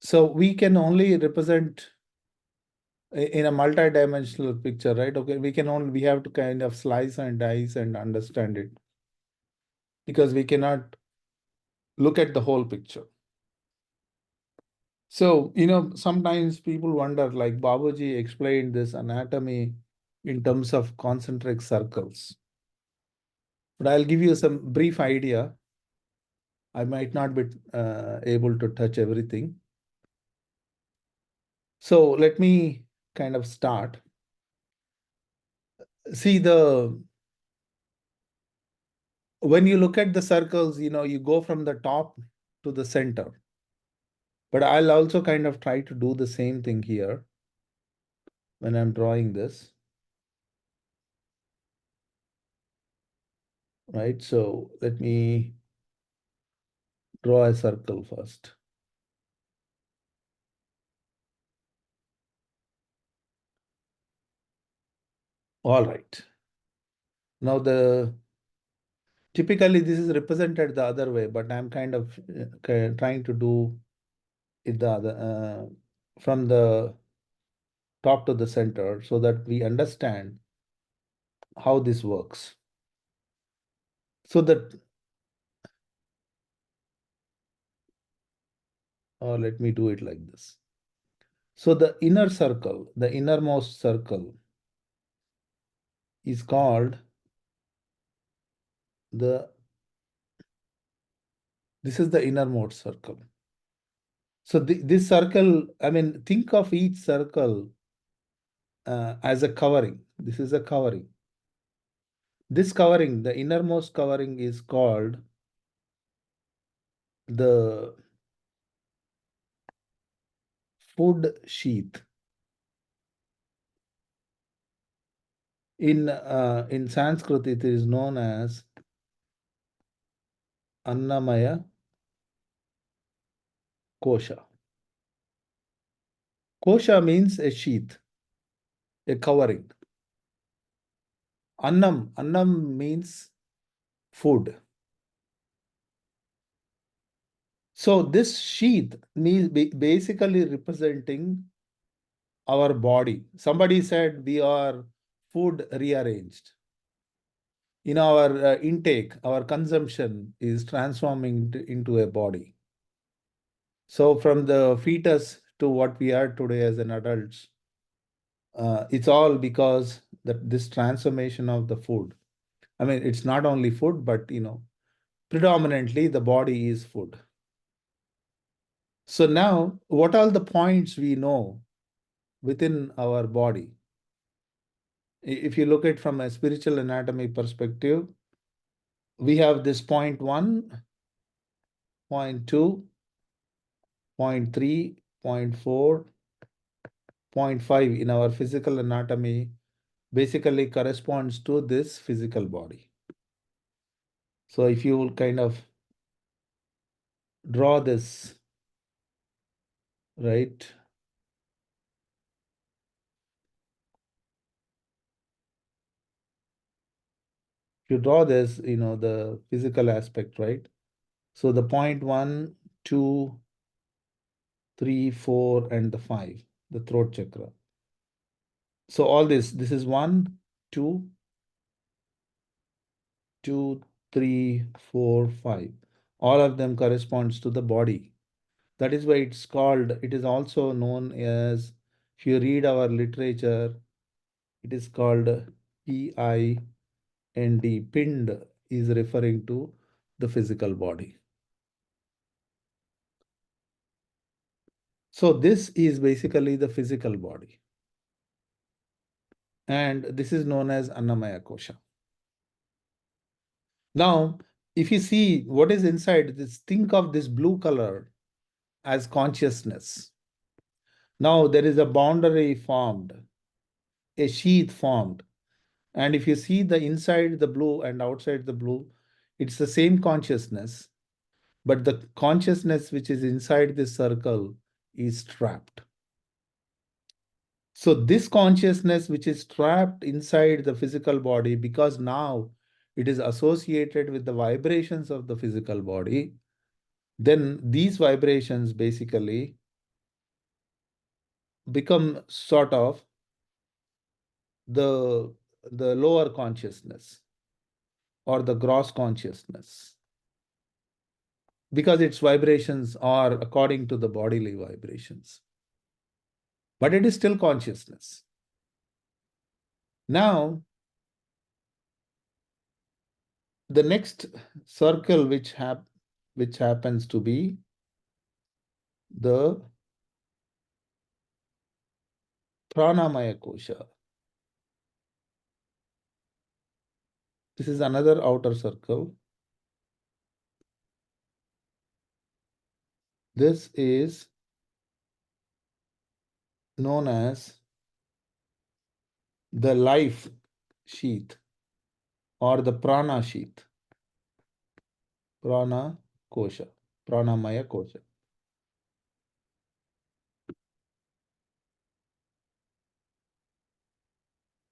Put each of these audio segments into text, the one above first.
So we can only represent in a multi-dimensional picture, right? Okay, we have to kind of slice and dice and understand it because we cannot look at the whole picture. So, sometimes people wonder, like Babuji explained this anatomy in terms of concentric circles. But I'll give you some brief idea. I might not be able to touch everything. So let me kind of start. See, when you look at the circles, you go from the top to the center. But I'll also kind of try to do the same thing here when I'm drawing this. Right? So let me draw a circle first. All right. Now typically this is represented the other way, but I'm kind of trying to do it the other from the top to the center so that we understand how this works. So that, or let me do it like this. So the inner circle, the innermost circle is called this is the innermost circle. So this circle, I mean, think of each circle as a covering. This is a covering. This covering, the innermost covering is called the food sheath. In Sanskrit, it is known as Annamaya Kosha. Kosha means a sheath, a covering. Annam means food. So this sheath means basically representing our body. Somebody said we are food rearranged. Our intake, our consumption is transforming into a body. So from the fetus to what we are today as an adults, it's all because that this transformation of the food. I mean, it's not only food, but predominantly the body is food. So now, what are the points we know within our body? If you look at from a spiritual anatomy perspective, we have this point 1, point 2, point 3, point 4, point 5 in our physical anatomy basically corresponds to this physical body. So if you will kind of draw this, right? If you draw this, the physical aspect, right? So the point 1, 2, 3, 4, and the 5, the throat chakra. So all this is 1, 2, 2, 3, 4, 5. All of them corresponds to the body. That is why it is also known as, if you read our literature, it is called PIND. Pind is referring to the physical body. So this is basically the physical body. And this is known as Annamaya Kosha. Now, if you see what is inside this, think of this blue color as consciousness. Now there is a boundary formed, a sheath formed. And if you see the inside the blue and outside the blue, it's the same consciousness, but the consciousness which is inside this circle is trapped. So this consciousness which is trapped inside the physical body, because now it is associated with the vibrations of the physical body, then these vibrations basically become sort of the lower consciousness or the gross consciousness, because its vibrations are according to the bodily vibrations, but it is still consciousness. Now, the next circle which happens to be the pranamaya kosha. This is another outer circle. This is known as the life sheath or the prana sheath. Prana kosha, pranamaya kosha.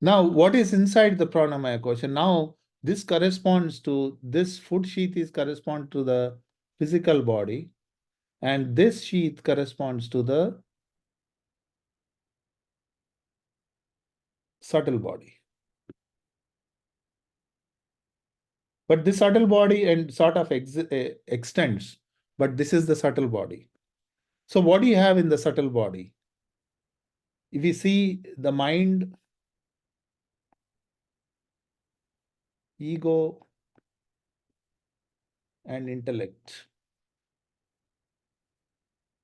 Now, what is inside the pranamaya kosha? Now, this corresponds to this food sheath is correspond to the physical body, and this sheath corresponds to the subtle body. But this subtle body and sort of extends, but this is the subtle body. So what do you have in the subtle body? If you see the mind, ego, and intellect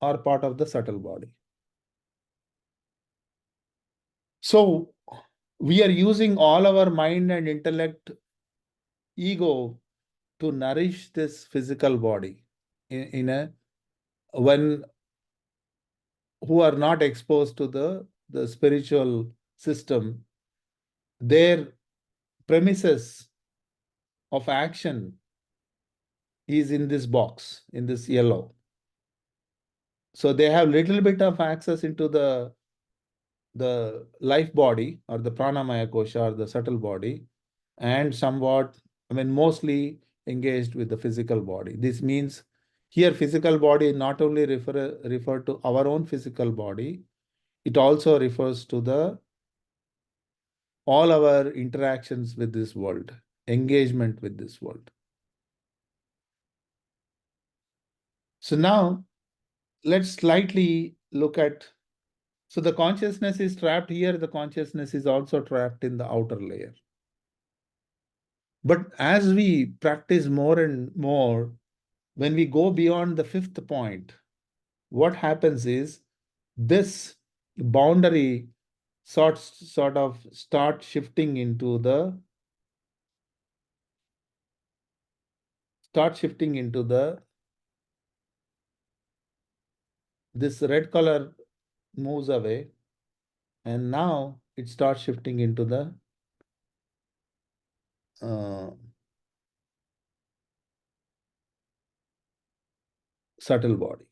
are part of the subtle body. So we are using all our mind and intellect, ego to nourish this physical body in a when who are not exposed to the spiritual system, their premises of action is in this box, in this yellow. So they have little bit of access into the life body or the pranamaya kosha or the subtle body, and somewhat, I mean, mostly engaged with the physical body. This means here physical body not only refer to our own physical body, it also refers to the all our interactions with this world, engagement with this world. So now let's slightly look at, so the consciousness is trapped here, the consciousness is also trapped in the outer layer. But as we practice more and more, when we go beyond the fifth point, what happens is this boundary sort of start shifting into this red color moves away, and now it starts shifting into the subtle body.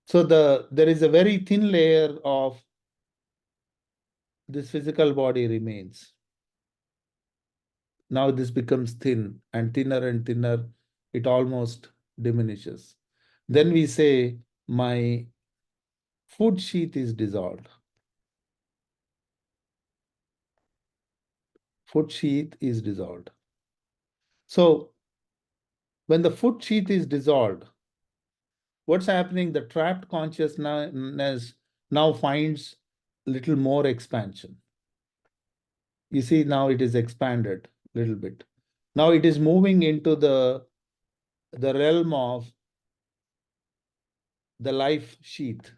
So there is a very thin layer of this physical body remains. Now this becomes thin and thinner, it almost diminishes. Then we say, my food sheath is dissolved. Food sheath is dissolved. So when the food sheath is dissolved, what's happening? The trapped consciousness now finds little more expansion. You see, now it is expanded a little bit. Now it is moving into the realm of the life sheath.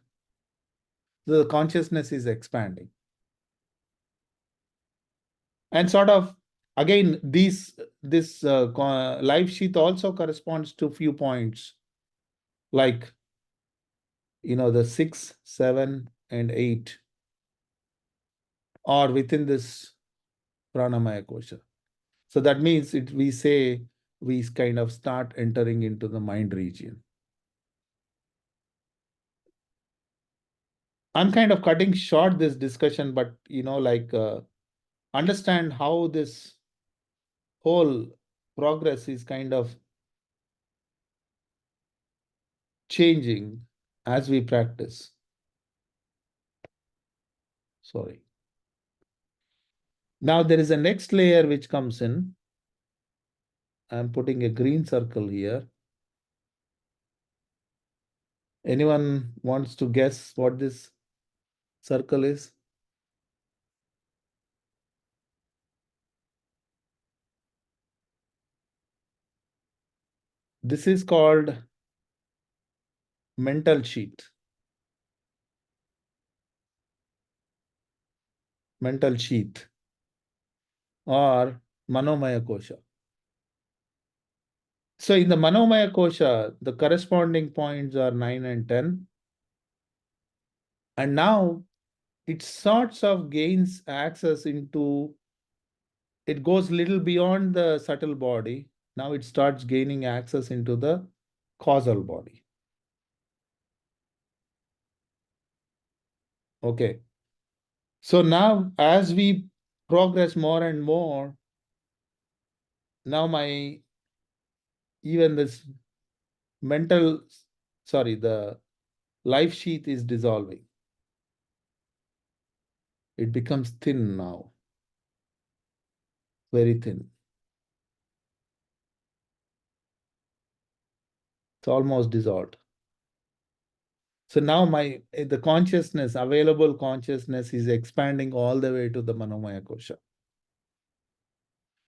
The consciousness is expanding. And sort of, again, this life sheath also corresponds to few points, like, the 6, 7, and 8 are within this pranamaya kosha. So that means we say we kind of start entering into the mind region. I'm kind of cutting short this discussion, but understand how this whole progress is kind of changing as we practice. Sorry. Now there is a next layer which comes in. I'm putting a green circle here. Anyone wants to guess what this circle is? This is called mental sheath. Mental sheath or Manomaya Kosha. So in the Manomaya Kosha, the corresponding points are 9 and 10. And now it sorts of gains access into, it goes little beyond the subtle body. Now it starts gaining access into the causal body. Okay. So now as we progress more and more, now even this mental, sorry, the life sheath is dissolving. It becomes thin now, very thin. It's almost dissolved. So now the consciousness, available consciousness is expanding all the way to the Manomaya Kosha.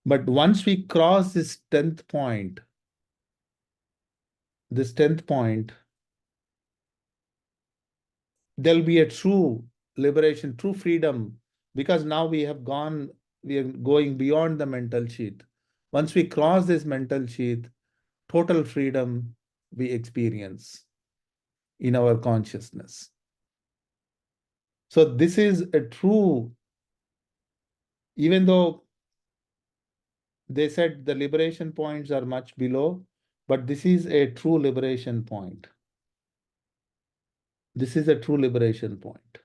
But once we cross this 10th point, there'll be a true liberation, true freedom, because now we are going beyond the mental sheath. Once we cross this mental sheath, total freedom we experience in our consciousness. So this is a true, even though they said the liberation points are much below, but this is a true liberation point. This is a true liberation point.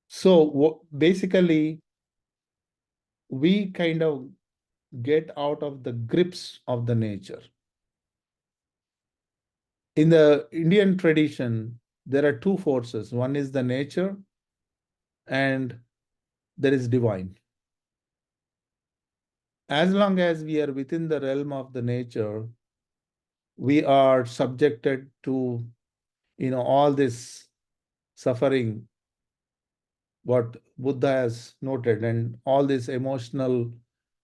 So basically, we kind of get out of the grips of the nature. In the Indian tradition, there are two forces. One is the nature and there is divine. As long as we are within the realm of the nature, we are subjected to, all this suffering, what Buddha has noted, and all this emotional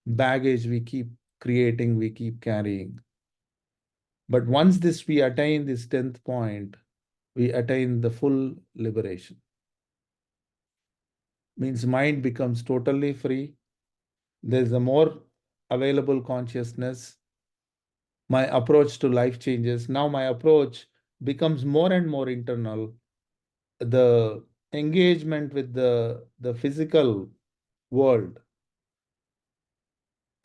baggage we keep creating, we keep carrying. But once we attain this 10th point, we attain the full liberation. Means mind becomes totally free. There's a more available consciousness. My approach to life changes. Now my approach becomes more and more internal. The engagement with the physical world,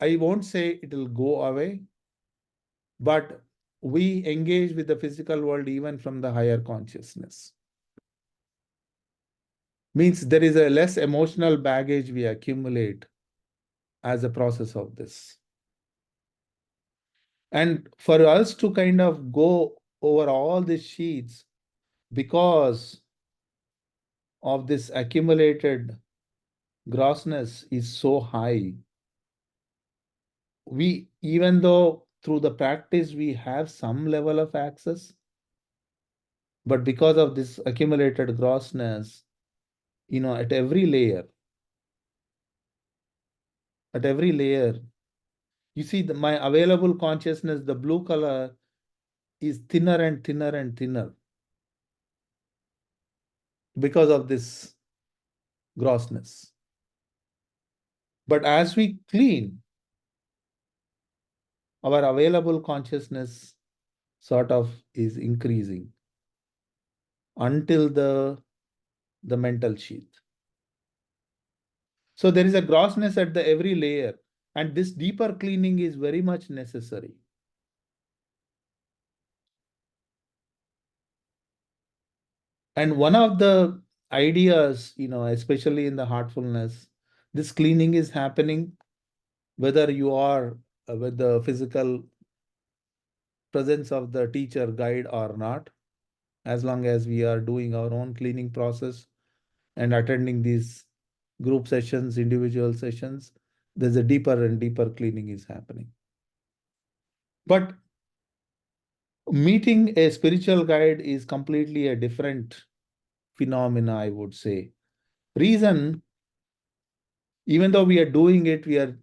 I won't say it will go away, but we engage with the physical world even from the higher consciousness. Means there is a less emotional baggage we accumulate as a process of this. And for us to kind of go over all these sheets because of this accumulated grossness is so high, we, even though through the practice we have some level of access, but because of this accumulated grossness, at every layer, you see my available consciousness, the blue color is thinner and thinner and thinner because of this grossness. But as we clean, our available consciousness sort of is increasing until the mental sheath. So there is a grossness at the every layer, and this deeper cleaning is very much necessary. And one of the ideas, especially in the heartfulness, this cleaning is happening whether you are with the physical presence of the teacher guide or not, as long as we are doing our own cleaning process, and attending these group sessions, individual sessions, there's a deeper and deeper cleaning is happening. But meeting a spiritual guide is completely a different phenomena, I would say. Reason, even though we are doing it, we are,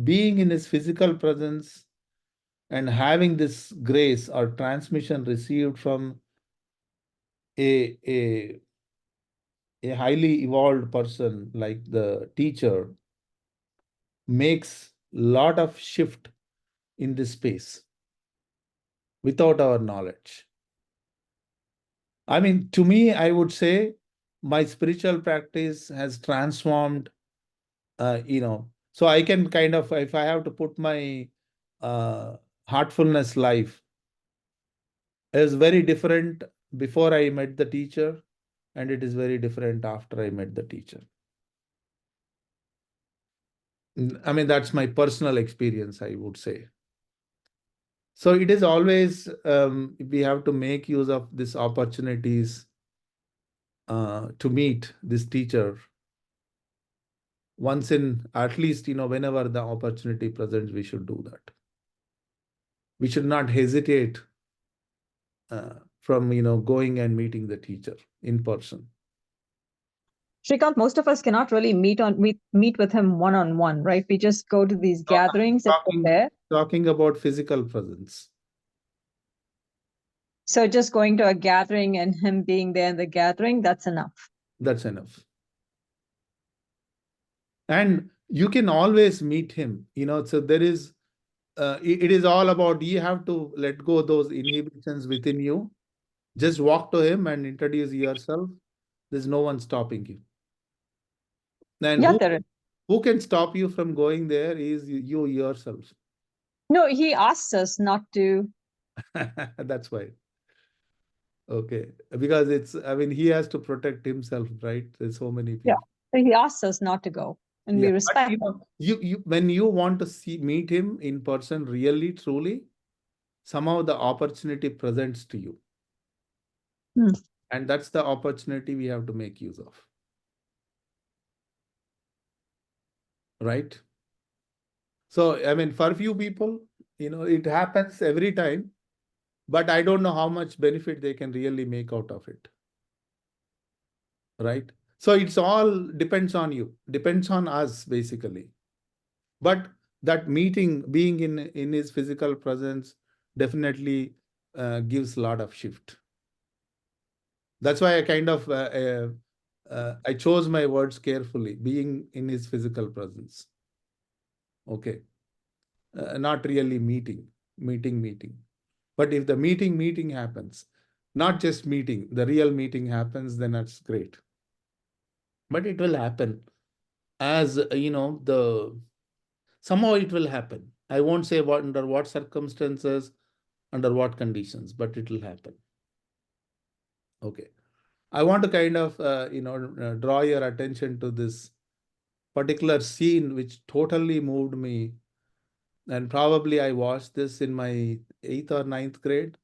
being in his physical presence and having this grace or transmission received from a highly evolved person like the teacher makes lot of shift in this space without our knowledge. I mean, to me, I would say my spiritual practice has transformed, so I can kind of, if I have to put my heartfulness life, is very different before I met the teacher, and it is very different after I met the teacher. I mean, that's my personal experience, I would say. So it is always, we have to make use of these opportunities to meet this teacher once in, at least, whenever the opportunity presents, we should do that. We should not hesitate from, going and meeting the teacher in person. Shrikant, most of us cannot really meet with him one-on-one, right? We just go to these gatherings and there. Talking about physical presence. So just going to a gathering and him being there in the gathering, that's enough. That's enough. And you can always meet him, so there is, it is all about, you have to let go those inhibitions within you. Just walk to him and introduce yourself. There's no one stopping you. And who can stop you from going there is you yourself. No, he asks us not to. That's why. Okay. Because he has to protect himself, right? There's so many people. Yeah. He asks us not to go. And we respect him. You when you want to meet him in person, really, truly, somehow the opportunity presents to you. And that's the opportunity we have to make use of. Right? So, for few people, it happens every time, but I don't know how much benefit they can really make out of it. Right? So it's all depends on you, depends on us, basically. But that meeting, being in his physical presence, definitely gives a lot of shift. That's why I kind of, I chose my words carefully, being in his physical presence. Okay. Not really meeting. But if the meeting happens, not just meeting, the real meeting happens, then that's great. But it will happen as, somehow it will happen. I won't say under what circumstances, under what conditions, but it will happen. Okay. I want to kind of, draw your attention to this particular scene, which totally moved me. And probably I watched this in my 8th or 9th grade.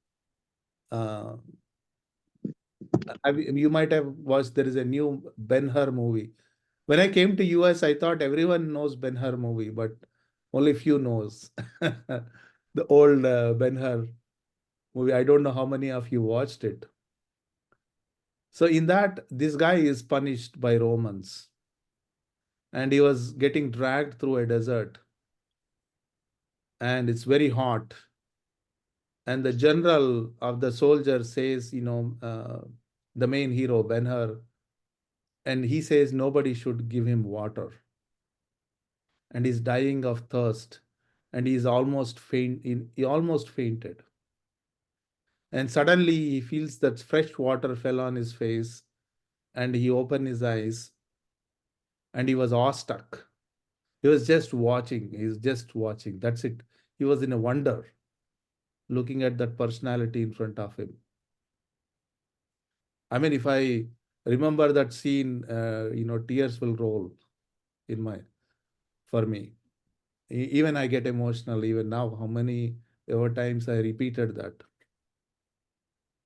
You might have watched, there is a new Ben-Hur movie. When I came to US, I thought everyone knows Ben-Hur movie, but only few knows. The old Ben-Hur movie. I don't know how many of you watched it. So in that, this guy is punished by Romans. And he was getting dragged through a desert. And it's very hot. And the general of the soldier says, the main hero, Ben-Hur, and he says nobody should give him water. And he's dying of thirst. And he almost fainted. And suddenly he feels that fresh water fell on his face. And he opened his eyes. And he was awestruck. He was just watching. He's just watching. That's it. He was in a wonder, looking at that personality in front of him. If I remember that scene, tears will roll for me. Even I get emotional even now, how many times I repeated that.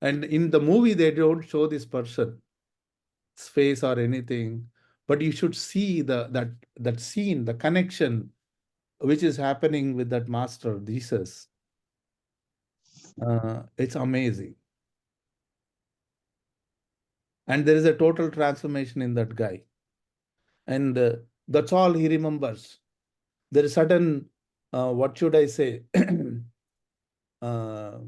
And in the movie, they don't show this person. face or anything, but you should see that scene, the connection which is happening with that master Jesus. It's amazing. And there is a total transformation in that guy. And that's all he remembers. There is certain, what should I say? uh,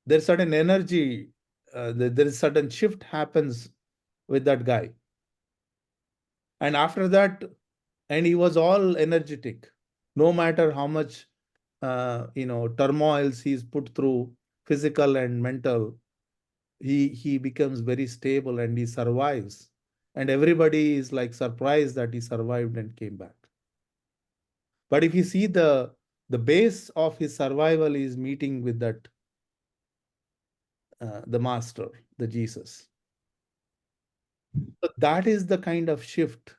there's certain energy, there is certain shift happens with that guy. And after that, and he was all energetic, no matter how much, turmoils he's put through, physical and mental, he becomes very stable and he survives. And everybody is like surprised that he survived and came back. But if you see the base of his survival is meeting with that the master, the Jesus. So that is the kind of shift,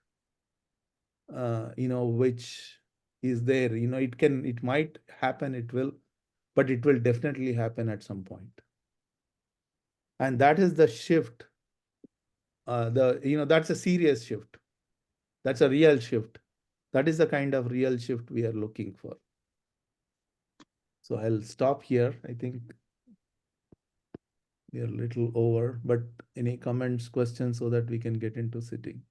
which is there. It might happen, it will, but it will definitely happen at some point. And that is the shift. That's a serious shift. That's a real shift. That is the kind of real shift we are looking for. So I'll stop here. I think we are a little over, but any comments, questions so that we can get into sitting?